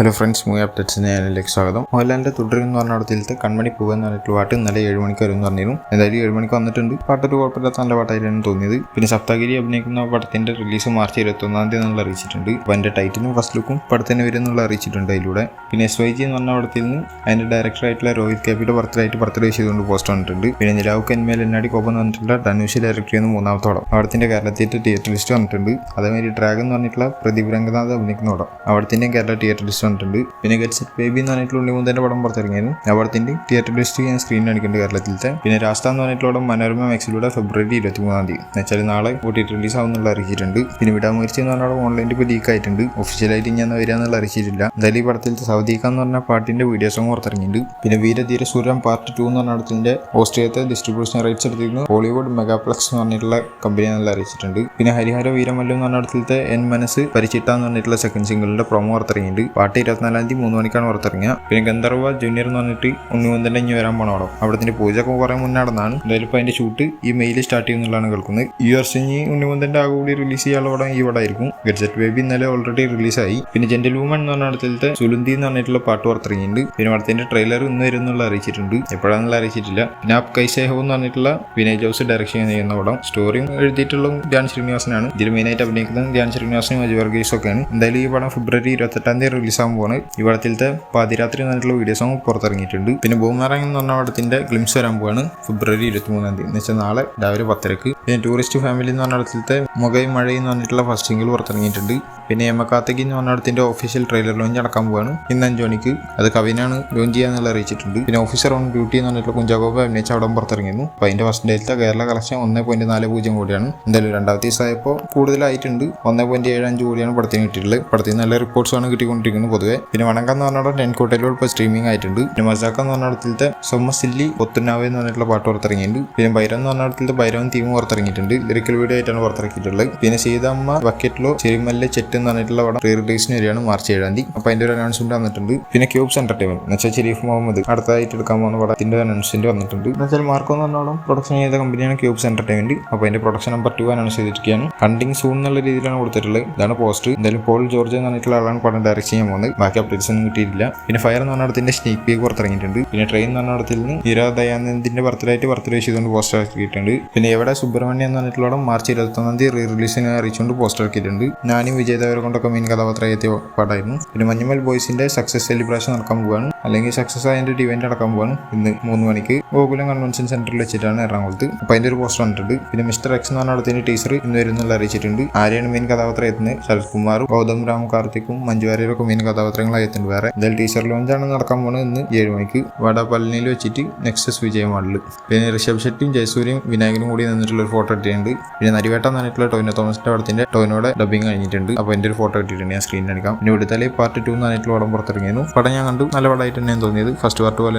Hello friends, movie അപ്ഡേറ്റ്സിന് ചാനലിലേക്ക് സ്വാഗതം. മോഹൻലാലിന്റെ തുടരും എന്ന് പറഞ്ഞ പടത്തിലത്തെ കൺമണി പൂവ് എന്ന് പറഞ്ഞിട്ടുള്ള പാട്ട് ഇന്നലെ 7 മണിക്ക് വരും എന്ന് പറഞ്ഞിരുന്നു. എന്തായാലും 7 മണിക്ക് വന്നിട്ടുണ്ട്. പാട്ടൊരു കുഴപ്പമില്ലാത്ത നല്ല പാട്ടായിട്ടാണ് തോന്നിയത്. പിന്നെ സപ്തഗിരി അഭിനയിക്കുന്ന പടത്തിന്റെ റിലീസ് മാർച്ച് 21 എന്നുള്ള അറിയിച്ചിട്ടുണ്ട്. അപ്പോൾ അതിന്റെ ടൈറ്റിലും ഫസ്റ്റ് ലുക്കും പടത്തിന് വരും എന്നുള്ള അറിയിച്ചിട്ടുണ്ട് അതിലൂടെ. പിന്നെ SYG എന്ന് പറഞ്ഞ പടത്തിൽ നിന്ന് അതിന്റെ ഡയറക്ടറായിട്ടുള്ള രോഹിത് കാപ്പിയുടെ ബർത്ത്ഡേ ചെയ്തുകൊണ്ട് പോസ്റ്റ് വന്നിട്ടുണ്ട്. പിന്നെ നിലാവ് കന്മേൽ എന്നാടി കോപ്പം എന്ന് പറഞ്ഞിട്ടുള്ള ധനുഷ് ഡയറക്ടർ ചെയ്യുന്ന 3ാമത്തെ പടം പടത്തിന്റെ കേരളത്തിൻ്റെ തിയേറ്റർ ലിസ്റ്റ് വന്നിട്ടുണ്ട്. അതേമാതിരി ഡ്രാഗൺ എന്ന് പറഞ്ഞിട്ടുള്ള പ്രദീപ് രംഗനാഥ് അഭിനയിക്കുന്ന പടം അവിടത്തിൻ്റെയും കേരള തിയേറ്റർ ലിസ്റ്റ് വന്നിട്ടുണ്ട്. പിന്നെ ഗെറ്റ് സെറ്റ് ബേബി എന്ന് പറഞ്ഞിട്ടുള്ള ഉണ്ണിമുന്തന്റെ പടം പുറത്തിറങ്ങിയായിരുന്നു. അവിടത്തിന്റെ തിയേറ്റർ ലിസ്റ്റ് ഞാൻ സ്ക്രീനിൽ അടിക്കുന്നുണ്ട് കേരളത്തിലത്തെ. പിന്നെ രാജസ്ഥാൻ എന്ന് പറഞ്ഞിട്ടുള്ള മനോരമ മാക്സിലൂടെ ഫെബ്രുവരി 23 എന്നുവെച്ചാൽ നാളെ OTT റിലീസ് ആവുന്നുള്ള അറിയിച്ചിട്ടുണ്ട്. പിന്നെ വിടാമുയർച്ചി എന്ന് പറഞ്ഞാൽ ഓൺലൈനിൽ ഇപ്പോൾ ലീക്ക് ആയിട്ടുണ്ട്. ഒഫീഷ്യലായിട്ട് ഞാൻ വരിക എന്നുള്ള അറിയിച്ചിട്ടില്ല. എന്തായാലും ഈ പടത്തിലത്തെ സൗദീഖ എന്ന് പറഞ്ഞ പാട്ടിന്റെ വീഡിയോ സോങ് പുറത്തിറങ്ങിയിട്ടുണ്ട്. പിന്നെ വീരധീര സൂരം പാർട്ട് 2 എന്ന് പറഞ്ഞ പടത്തിന്റെ ഓസ്ട്രേലിയത്തെ ഡിസ്ട്രിബ്യൂഷൻ റൈറ്റ്സ് എടുത്തിരിക്കുന്നത് ഹോളിവുഡ് മെഗാപ്ലക്സ് എന്ന് പറഞ്ഞിട്ടുള്ള കമ്പനി എന്നുള്ള അറിയിച്ചിട്ടുണ്ട്. പിന്നെ ഹരിഹര വീരമല്ലു എന്ന് പറഞ്ഞ പടത്തിലത്തെ എൻ മനസ്സ് പരിച്ചിട്ട എന്ന് പറഞ്ഞിട്ടുള്ള സെക്കൻഡ് സിംഗിളിന്റെ പ്രൊമോ പുറത്തിറങ്ങിയിട്ടുണ്ട്. പാട്ട് 24 3 മണിക്കാണ് പുറത്തിറങ്ങിയ. പിന്നെ ഗന്ധർവ ജൂനിയർ എന്ന് പറഞ്ഞിട്ട് ഉണ്ണിമുന്തന്റെ ഇനി വരാൻ പോണ പടം അവിടത്തിന്റെ പൂജയൊക്കെ കുറെ മുന്നേ നടന്നാണ്. എന്തായാലും ഇപ്പോൾ അതിന്റെ ഷൂട്ട് ഈ മെയിൽ സ്റ്റാർട്ട് ചെയ്യുന്നുള്ളതാണ് കേൾക്കുന്നത്. ഈ വർഷം ഇനി ഉണ്ണിമുന്തന്റെ ആകെ കൂടി റിലീസ് ചെയ്യാനുള്ള പടം ഈ പടമായിരിക്കും. ഗെറ്റ് സെറ്റ് ബേബി ഇന്നലെ ഓൾറെഡി റിലീസായി. പിന്നെ ജെന്റിൽ വുമൺ എന്ന് പറഞ്ഞ പടത്തിലത്തെ സുലുന്തി എന്ന് പറഞ്ഞിട്ടുള്ള പാട്ട് പുറത്തിറങ്ങിയിട്ടുണ്ട്. പിന്നെ പടത്തിന്റെ ട്രെയിലർ ഇന്ന് വരും എന്നുള്ള അറിയിച്ചിട്ടുണ്ട്. എപ്പോഴാണെന്നുള്ള അറിയിച്ചിട്ടില്ല. പിന്നെ ആപ് കൈസേഹോ എന്ന് പറഞ്ഞിട്ടുള്ള വിനയ് ജോസ് ഡയറക്ഷൻ ചെയ്യുന്ന പടം സ്റ്റോറിയും എഴുതിയിട്ടുള്ള ധ്യാൻ ശ്രീനിവാസനാണ്. ഇതിൽ മെയിനായിട്ട് അഭിനയിക്കുന്നത് ധ്യാൻ ശ്രീനിവാസനും അജു വർഗീസും ഒക്കെയാണ്. എന്തായാലും ഈ പടം ഫെബ്രുവരി 28 റിലീസാകാൻ പോവാണ്. ഈ പടത്തിലത്തെ പാതിരാത്രി എന്നിട്ടുള്ള വീഡിയോ സോങ് പുറത്തിറങ്ങിയിട്ടുണ്ട്. പിന്നെ ബൂമറാങ് എന്ന് പറഞ്ഞ പടത്തിന്റെ ഗ്ലിംസ് വരാൻ പോവാണ് ഫെബ്രുവരി 23 എന്ന് വെച്ചാൽ നാളെ രാവിലെ 10:00. പിന്നെ ടൂറിസ്റ്റ് ഫാമിലി എന്ന് പറഞ്ഞ പടത്തിലത്തെ മുഖയും മഴയും എന്ന് പറഞ്ഞിട്ടുള്ള ഫസ്റ്റ് സിംഗിൾ പുറത്തിറങ്ങിയിട്ടുണ്ട്. പിന്നെ എമ്മക്കാത്തക്ക് എന്ന് പറഞ്ഞ പടത്തിന്റെ ഒഫീഷ്യൽ ട്രെയിലർ ലോഞ്ച് നടക്കാൻ പോവാണ് ഇന്ന് 5 മണിക്ക്. അത് കവിനാണ് ലോഞ്ച് ചെയ്യാന്നുള്ള അറിയിച്ചിട്ടുണ്ട്. പിന്നെ ഓഫീസർ ഓൺ ഡ്യൂട്ടി എന്ന് പറഞ്ഞിട്ടുള്ള കുഞ്ചാക്കോബ അഭിനയിച്ച അവിടെ പുറത്തിറങ്ങിയിരുന്നു. അപ്പോൾ അതിന്റെ ഫസ്റ്റ് ഡേറ്റ കേരള കളക്ഷൻ 1.40 കോടിയാണ്. എന്തായാലും രണ്ടാമത്തെ ദിവസമായപ്പോൾ കൂടുതലായിട്ടുണ്ട്. 1.75 കോടിയാണ് പടത്തിന് കിട്ടിയിട്ടുള്ളത്. പടത്തിന് നല്ല റിപ്പോർട്ട്സ് ആണ് കിട്ടിക്കൊണ്ടിരിക്കുന്നത് പൊതുവെ. പിന്നെ വണക്കം എന്ന് പറഞ്ഞാൽ ടെൻകോട്ടയിലൂടെ ഇപ്പോൾ സ്ട്രീമിംഗ് ആയിട്ടുണ്ട്. പിന്നെ മസാക്ക എന്ന് പറഞ്ഞ പടത്തിലത്തെ സൊമ്മസില്ലി ഒത്തുനാവെ എന്ന് പറഞ്ഞിട്ടുള്ള പാട്ട് പുറത്തിറങ്ങിയിട്ടുണ്ട്. പിന്നെ ഭൈരവൻ എന്ന് പറഞ്ഞ പടത്തിലത്തെ ഭൈരവൻ തീം പുറത്തിറങ്ങിയിട്ടുണ്ട്. ലിറിക്കൽ വീഡിയോ ആയിട്ടാണ് പുറത്തിറക്കിയിട്ടുള്ളത്. പിന്നെ സീതമ്മ ബക്കറ്റിലോ ചെരിമല്ല ചെറ്റ് എന്ന് പറഞ്ഞിട്ടുള്ള പടം റീ റിലീസിന് വരികയാണ് മാർച്ച് 7. അപ്പോൾ അതിന്റെ ഒരു അനൗൺസ്മെന്റ് വന്നിട്ടുണ്ട്. പിന്നെ ക്യൂബ്സ് എന്റർടൈൻമെന്റ് എന്ന് വെച്ചാൽ ഷെരീഫ് മുഹമ്മദ് അടുത്തായിട്ട് എടുക്കാൻ പോകുന്ന പടത്തിന്റെ അനൗൺസ്മെന്റ് വന്നിട്ടുണ്ട്. എന്ന് വെച്ചാൽ മാർക്കോ എന്ന് പറഞ്ഞ പ്രൊഡക്ഷൻ ചെയ്ത കമ്പനിയാണ് ക്യൂബ്സ് എന്റർടൈൻമെന്റ്. അപ്പോൾ അതിന്റെ പ്രൊഡക്ഷൻ നമ്പർ 2 അനൗൺസ് ചെയ്തിരിക്കുകയാണ്. കണ്ടിങ് സൂൺ എന്നുള്ള രീതിയിലാണ് കൊടുത്തിട്ടുള്ളത്. ഇതാണ് പോസ്റ്റ്. എന്തായാലും പോൾ ജോർജ് എന്ന് പറഞ്ഞിട്ടുള്ള ആളാണ് പടം ഡയറക്ട് ചെയ്യാൻ പോകുന്നത്. ബാക്കി അപ്ഡേറ്റ്സ് ഒന്നും കിട്ടിയിട്ടില്ല. പിന്നെ ഫയർ എന്ന് പറഞ്ഞ പടത്തിന്റെ സ്നീക്ക് പീക്ക് പുറത്തിറങ്ങിയിട്ടുണ്ട്. പിന്നെ ട്രെയിൻ എന്ന് പറഞ്ഞ പടത്തിൽ നിന്ന് ഹീര ദയാനന്ദിന്റെ ബർത്ത്ഡേ ചെയ്തുകൊണ്ട് പോസ്റ്റർ ആക്കിയിട്ടുണ്ട്. പിന്നെ എവിടെ സുബ്രഹ്മണ്യം എന്ന് പറഞ്ഞിട്ടുള്ള മാർച്ച് 21 റീ റിലീസിനെ അറിയിച്ചുകൊണ്ട് പോസ്റ്റർ ആക്കിയിട്ടുണ്ട്. ഞാനും വിജയ് ദേവരെ കൊണ്ടൊക്കെ മെയിൻ കഥാപാത്രമായി എത്തിയ പടമായിരുന്നു. പിന്നെ മഞ്ഞുമൽ ബോയ്സിന്റെ സക്സസ് സെലിബ്രേഷൻ നടക്കാൻ പോവാണ്, അല്ലെങ്കിൽ സക്സസ് അതിന്റെ ഇവന്റ് നടക്കാൻ പോവാണ് ഇന്ന് 3 മണിക്ക് ഗോകുലം കൺവെൻഷൻ സെന്ററിൽ വെച്ചിട്ടാണ് എറണാകുളത്ത്. അപ്പോൾ അതിന്റെ ഒരു പോസ്റ്റർ വന്നിട്ടുണ്ട്. പിന്നെ മിസ്റ്റർ എക്സ് എന്ന് പറഞ്ഞ പടത്തിന്റെ ടീസർ ഇന്ന് വരുന്നുള്ള അറിയിച്ചിട്ടുണ്ട്. ആരെയാണ് മെയിൻ കഥാപാത്രം എത്തുന്നത്? ശരത് കുമാറും ഗൗതം രാം കാർത്തിക്കും മഞ്ജു വാര്യരൊക്കെ മെയിൻ കഥാപാത്രങ്ങളായി എത്തുന്നുണ്ട്. വേറെ എന്തായാലും ടീസർ ലോഞ്ചാണ് നടക്കാൻ പോകുന്നത് ഇന്ന് 7 മണിക്ക് വടപളനിയിൽ വെച്ചിട്ട് നെക്സസ് വിജയ മാളിൽ. പിന്നെ ഋഷഭ് ഷെട്ടിയും ജയസൂര്യയും വിനായകനും കൂടി നിന്നിട്ടുള്ള ഒരു ഫോട്ടോ ഇട്ടിട്ടുണ്ട്. പിന്നെ നരിവേട്ട എന്ന് പറഞ്ഞിട്ടുള്ള ടോവിനോ തോമസിന്റെ പടത്തിന്റെ ടോവിനോടെ ഡബിങ് കഴിഞ്ഞിട്ടുണ്ട്. അപ്പോൾ എൻ്റെ ഒരു ഫോട്ടോ ഇട്ടിട്ടുണ്ട്, ഞാൻ സ്ക്രീനിൽ എടുക്കാം. പിന്നെ വിടുതലേ പാർട്ട് 2 എന്ന് പറഞ്ഞിട്ടുള്ള പടം പുറത്തിറങ്ങിയിരുന്നു. പടം ഞാൻ കണ്ടു, നല്ല പടമായിട്ട് തന്നെയാണ് തോന്നിയത്. ഫസ്റ്റ് പാർട്ട് പോലെ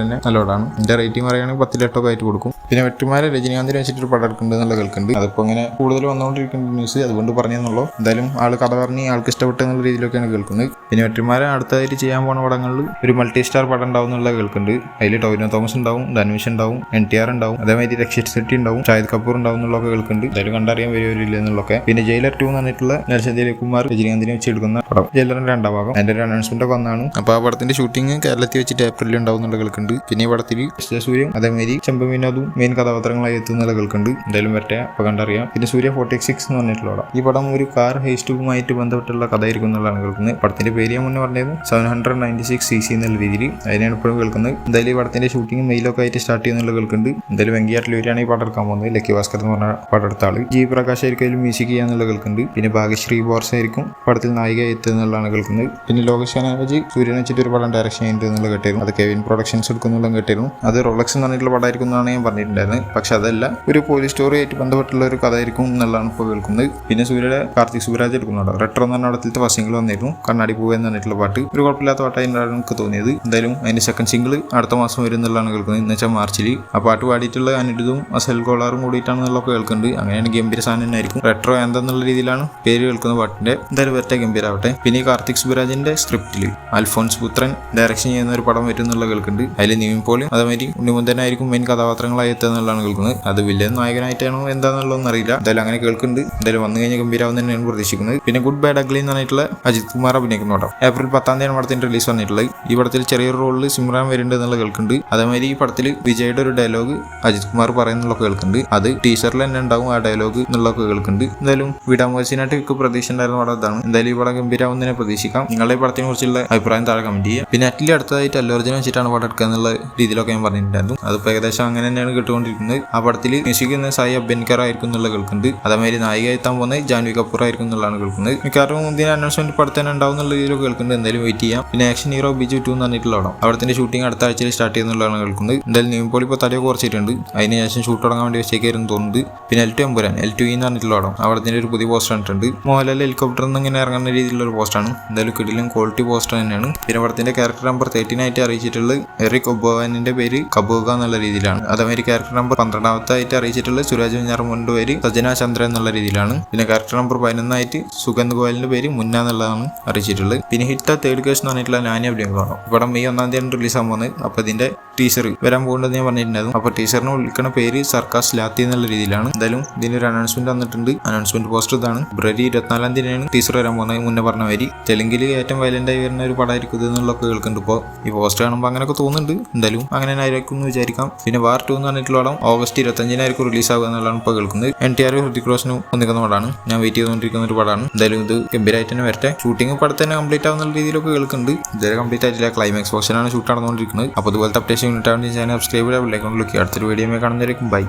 തന്നെ നല്ല പടമാണ്. എൻ്റെ റേറ്റിംഗ് പറയുകയാണെങ്കിൽ 10 ആയിട്ട് കൊടുക്കും. പിന്നെ വെട്ടുമാരെ രജനീകാന്തിനെ വെച്ചിട്ട് ഒരു പടം എടുക്കുന്നുണ്ട് എന്നുള്ള കേൾക്കുന്നുണ്ട്. അതിപ്പോൾ ഇങ്ങനെ കൂടുതൽ വന്നുകൊണ്ടിരിക്കുന്ന ന്യൂസ്, അതുകൊണ്ട് പറഞ്ഞെന്നുള്ളൂ. എന്തായാലും ആൾ കഥ പറഞ്ഞ് ആൾക്ക് ഇഷ്ടപ്പെട്ട എന്നുള്ള രീതിയിലൊക്കെയാണ് കേൾക്കുന്നത്. പിന്നെ വെട്ടുമാരെ അടുത്തതായിട്ട് ചെയ്യാൻ പോകുന്ന പടങ്ങളിൽ ഒരു മൾട്ടി സ്റ്റാർ പടം ഉണ്ടാവും എന്നുള്ള കേൾക്കുന്നുണ്ട്. അതിൽ ടോവിനോ തോമസ് ഉണ്ടാവും, ധനുഷ് ഉണ്ടാവും, NTR ഉണ്ടാവും, അതേമാതിരി രക്ഷിത് ഷെട്ടി ഉണ്ടാവും, ഷാഹിദ് കപൂർ ഉണ്ടാവും എന്നുള്ളതൊക്കെ കേൾക്കുന്നുണ്ട്. എന്തായാലും കണ്ടറിയാൻ വരുമില്ല എന്നുള്ളതൊക്കെ. പിന്നെ ജയിലർ 2 എന്ന് പറഞ്ഞിട്ടുള്ള നെൽസൺ കുമാർ രജനീകാന്തിനെ വെച്ച് എടുക്കുന്ന പടം ജയിലറിന്റെ 2ാം ഭാഗം. അതിന്റെ ഒരു അനൗൺസ്മെന്റ് ഒക്കെ വന്നാണ്. അപ്പോൾ ആ പടത്തിന്റെ ഷൂട്ടിംഗ് കേരളത്തിൽ വെച്ചിട്ട് ഏപ്രിലിൽ ഉണ്ടാവും എന്നുള്ള കേൾക്കുന്നുണ്ട്. പിന്നെ ഈ പടത്തിൽ സൂര്യൻ അതേമാതിരി ചെമ്പ വിനോദും മെയിൻ കഥാപാത്രങ്ങളായി എത്തുന്നുള്ള കേൾക്കുന്നുണ്ട്. എന്തായാലും വരട്ടെ, അപ്പോൾ കണ്ടറിയാം. പിന്നെ സൂര്യ 46 എന്ന് പറഞ്ഞിട്ടുള്ള പടം. ഈ പടം ഒരു കാർ ഹേസ്റ്റുമായിട്ട് ബന്ധപ്പെട്ടുള്ള കഥയായിരിക്കും എന്നുള്ളതാണ് കേൾക്കുന്നത്. പടത്തിന്റെ പേര് ഞാൻ മുന്നേ പറഞ്ഞത് 796cc എന്നുള്ള രീതിയിൽ അതിനാണ് ഇപ്പോഴും കേൾക്കുന്നത്. എന്തായാലും ഈ പടത്തിന്റെ ഷൂട്ടിംഗ് മെയിലൊക്കെ ആയിട്ട് സ്റ്റാർട്ട് ചെയ്യുന്നുള്ള കേൾക്കുന്നുണ്ട്. എന്തായാലും വെങ്കിയാട്ടിൽ വരികയാണ് ഈ പടം എടുക്കാൻ പോകുന്നത്. ലക്കി ഭാസ്കർ എന്ന് പറഞ്ഞ പടം എടുത്ത ആള്. ജി പ്രകാശ് ആയിരിക്കും അതിൽ മ്യൂസിക് ചെയ്യാന്നുള്ള കേൾക്കുന്നുണ്ട്. പിന്നെ ഭാഗ്യശ്രീ ബോർസ് ആയിരിക്കും പടത്തിൽ നായിക എത്തുന്നുള്ളതാണ് കേൾക്കുന്നത്. പിന്നെ ലോകേഷ് കനകരാജ് സൂര്യനെ വെച്ചിട്ട് ഒരു പടം ഡയറക്ഷൻ ചെയ്യുന്നുണ്ട് എന്നുള്ള കേട്ടിരുന്നു. അത് കെവിൻ പ്രൊഡക്ഷൻസ് എടുക്കുന്നുള്ള കേട്ടിരുന്നു. അത് റോളക്സ് എന്ന് പറഞ്ഞിട്ടുള്ള പടമായിരിക്കും എന്നാണ് ഞാൻ പറഞ്ഞിട്ടുണ്ടായിരുന്നത്. പക്ഷെ അതല്ല, ഒരു പോലീസ് സ്റ്റോറി ആയിട്ട് ബന്ധപ്പെട്ടുള്ള ഒരു കഥയായിരിക്കും എന്നുള്ളതാണ് ഇപ്പോൾ കേൾക്കുന്നത്. പിന്നെ സൂര്യയുടെ കാർത്തിക് സുബ്രാജ് എടുക്കുന്നുണ്ടോ റെട്രോ എന്ന് പറഞ്ഞ പടത്തിലത്തെ ഫസ്റ്റ് സിംഗിൾ വന്നിരുന്നു. കണ്ണാടി പൂവ് എന്ന് പറഞ്ഞിട്ടുള്ള പാട്ട് ഒരു കുഴപ്പമില്ലാത്ത പാട്ടായിട്ടാണ് എനിക്ക് തോന്നിയത്. എന്തായാലും അതിന്റെ സെക്കൻഡ് സിംഗിൾ അടുത്ത മാസം വരും എന്നുള്ളതാണ് കേൾക്കുന്നത്. എന്ന് വെച്ചാൽ മാർച്ചിൽ ആ പാട്ട് പാടിയിട്ടുള്ള അനിരുദ്ധും അസൽ കോളാറും കൂടിയിട്ടാണെന്നുള്ളതൊക്കെ കേൾക്കുന്നുണ്ട്. അങ്ങനെയാണ് ഗംഭീര സാധനം തന്നെ ആയിരിക്കും. റെട്രോ എന്തെന്നുള്ള രീതിയിലാണ് പേര് കേൾക്കുന്ന പാട്ടിന്റെ. എന്തായാലും വരട്ടെ, ഗംഭീരാവട്ടെ. പിന്നെ ഈ കാർത്തിക് സുബ്രാജിന്റെ സ്ക്രിപ്റ്റിൽ അൽഫോൺസ് പുത്രൻ ഡയറക്ഷൻ ചെയ്യുന്ന ഒരു പടം വരും എന്നുള്ള കേൾക്കുന്നുണ്ട്. അതിൽ നിവിൻ പോളിയും അതേമാതിരി ഉണ്ണിമുന്തനായിരിക്കും മെയിൻ കഥാപാത്രങ്ങളായി എത്തുന്നുള്ളതാണ് കേൾക്കുന്നത്. അത് വില്ലൻ നായകനായിട്ടാണോ എന്താണെന്നുള്ളതൊന്നും അറിയില്ല. എന്തായാലും അങ്ങനെ കേൾക്കുന്നുണ്ട്. എന്തായാലും വന്നു കഴിഞ്ഞാൽ ഗംഭീരാവും തന്നെയാണ് പ്രതീക്ഷിക്കുന്നത്. പിന്നെ ഗുഡ് ബാഡ് അഗ്ലി എന്ന് പറഞ്ഞിട്ടുള്ള അജിത് കുമാർ അഭിനയിക്കുന്ന പടം ഏപ്രിൽ 10 പടത്തിന്റെ റിലീസ് വന്നിട്ടുള്ളത്. ഈ പടത്തിൽ ചെറിയൊരു റോളിൽ സിമ്രാൻ വരുന്നുണ്ട് എന്നുള്ള കേൾക്കുന്നുണ്ട്. അതേമാതിരി ഈ പടത്തിൽ വിജയുടെ ഒരു ഡയലോഗ് അജിത് കുമാർ പറയുന്നുള്ള കേൾക്കുന്നുണ്ട്. അത് ടീച്ചറിൽ തന്നെ ഉണ്ടാവും ആ ഡയലോഗ് എന്നുള്ളതൊക്കെ കേൾക്കുന്നുണ്ട്. എന്തായാലും വിടാമോശിനായിട്ട് എനിക്ക് പ്രതീക്ഷ ഉണ്ടായിരുന്ന പടം ഇതാണ്. എന്തായാലും ഈ പടം ഗംഭീരാവും തന്നെ പ്രതീക്ഷിക്കാം. നിങ്ങളുടെ ഈ പടത്തിനെ കുറിച്ചുള്ള അഭിപ്രായം താഴെ കമന്റ് ചെയ്യുക. പിന്നെ അറ്റ്ലി അടുത്തതായിട്ട് അല്ലു അർജുൻ വെച്ചിട്ടാണ് പടം എടുക്കുക എന്നുള്ള രീതിയിലൊക്കെ ഞാൻ പറഞ്ഞിട്ടുണ്ടായിരുന്നു. അതിപ്പോൾ ഏകദേശം അങ്ങനെ തന്നെയാണ് കേട്ടുകൊണ്ടിരിക്കുന്നത്. ആ പടത്തിൽ മ്യൂസിക് സായി അഭ്യൻകർ ആയിരിക്കും എന്നുള്ള കേൾക്കുന്നുണ്ട്. അതേമാതിരി നായിക എത്താൻ പോകുന്നത് ജാൻവി കപൂർ ആയിരിക്കും എന്നുള്ളതാണ് കേൾക്കുന്നത്. മിക്കവാറും ഇതിന് അനൗൺസ്മെന്റ് പടത്തന്നെ ഉണ്ടാവും എന്നുള്ള രീതിയിലൊക്കെ കേൾക്കുന്നുണ്ട്. എന്തായാലും വെയിറ്റ് ചെയ്യാം. പിന്നെ ആക്ഷൻ ഹീറോ ബിജു 2 എന്ന് പറഞ്ഞിട്ടുള്ള പടം അവിടത്തിന്റെ ഷൂട്ടിംഗ് അടുത്ത ആഴ്ചയിൽ സ്റ്റാർട്ട് ചെയ്യുന്നുള്ളതാണ് കേൾക്കുന്നത്. എന്തായാലും നിവിൻ ഇപ്പോൾ തലയൊക്കെ കുറച്ചിട്ടുണ്ട്. അതിന് ശേഷം ഷൂട്ട് തുടങ്ങാൻ വേണ്ടി വെച്ചേക്കായിരുന്നു തോന്നുന്നത്. പിന്നെ L2 എമ്പുരാൻ L2 എന്ന് പറഞ്ഞിട്ടുള്ള പടം അവിടത്തിന്റെ ഒരു പുതിയ പോസ്റ്റർ കണ്ടിട്ടുണ്ട്. മോഹൻലാൽ ഹെലികോപ്റ്ററിൽ നിന്ന് ഇങ്ങനെ ഇറങ്ങുന്ന രീതിയിലുള്ള ഒരു പോസ്റ്റാണ്. എന്തായാലും കിടിലും ക്വാളിറ്റി പോസ്റ്റർ തന്നെയാണ്. പിന്നെ പടത്തിന്റെ ക്യാരക്ടർ നമ്പർ 13 ആയിട്ട് അറിയിച്ചിട്ടുള്ളത് എറിക് ഒബോവാനിന്റെ പേര് കബോഗ എന്നുള്ള രീതിയിലാണ്. അതേമാതിരി ക്യാരക്ടർ നമ്പർ 12 ആയിട്ട് അറിയിച്ചിട്ടുള്ളത് സുരാജ് വെഞ്ഞാറമ്മൂന്റെ പേര് സജന ചന്ദ്ര എന്നുള്ള രീതിയിലാണ്. പിന്നെ ക്യാരക്ടർ നമ്പർ 11 ആയിട്ട് സുഗന്ധ് ഗോയലിന്റെ പേര് മുന്ന എന്നുള്ളതാണ് അറിയിച്ചിട്ടുള്ളത്. പിന്നെ ഹിറ്റ് തേർഡ് കേസ് എന്ന് പറഞ്ഞിട്ടുള്ള നാനി അഭിനയിക്കണം. ഇവിടെ മെയ് 1 റിലീസ് ആകാൻ പോകുന്നത്. അപ്പൊ ഇതിന്റെ ടീച്ചർ വരാൻ പോകുന്നത് ഞാൻ പറഞ്ഞിട്ടുണ്ടായിരുന്നു. അപ്പൊ ടീച്ചറിനെ വിളിക്കുന്ന പേര് സർക്കാസ് ലാത്തി എന്നുള്ള രീതിയിലാണ്. എന്തായാലും ഇതിന്റെ ഒരു അനൗൺസ്മെന്റ് വന്നിട്ടുണ്ട്. അനൗൺസ്മെന്റ് പോസ്റ്റർ ഇതാണ്. ഫെബ്രുവരി 24 ടീച്ചർ വരാൻ പോകുന്നത്. മുന്നേ പറഞ്ഞ മാതിരി തെലുങ്കിൽ ഏറ്റവും വയലന്റ് ആയി വരുന്ന ഒരു പടമായിരിക്കും എന്നുള്ളതൊക്കെ കേൾക്കുന്നുണ്ട്. ഇപ്പോൾ ഈ പോസ്റ്റർ കാണുമ്പോൾ അങ്ങനെയൊക്കെ തോന്നുന്നുണ്ട്. എന്തായാലും അങ്ങനെ ആയിരിക്കും എന്ന് വിചാരിക്കാം. പിന്നെ വാർ 2 എന്ന് പറഞ്ഞിട്ടുള്ള പടം ഓഗസ്റ്റ് 25 റിലീസ് ആകുക എന്നുള്ളതാണ് ഇപ്പോൾ കേൾക്കുന്നത്. NTR ഹൃതിക് റോഷനും ഒന്നിക്കുന്ന പടമാണ്. ഞാൻ വെയിറ്റ് ചെയ്തുകൊണ്ടിരിക്കുന്ന ഒരു പടമാണ്. എന്തായാലും ഇത് ഗംഭീരമായിട്ട് തന്നെ വരട്ടെ. ഷൂട്ടിംഗ് പടത്ത് തന്നെ കംപ്ലീറ്റ് ആവുന്ന രീതിയിലൊക്കെ കേൾക്കുന്നുണ്ട്. ഇതുവരെ കംപ്ലീറ്റ് ആയിട്ടില്ല. ക്ലൈമാക്സ് പോർഷനാണ് ഷൂട്ട് നടന്നുകൊണ്ടിരിക്കുന്നത്. അപ്പോൾ അതുപോലത്തെ അപ്ഡേഷൻ കിട്ടാൻ വേണ്ടി ചാനൽ സബ്സ്ക്രൈബ് ചെയ്യാൻ ലൈക്ക് കൊണ്ട് അടുത്തൊരു വീഡിയോ കാണുന്നതായിരിക്കും. ബൈ.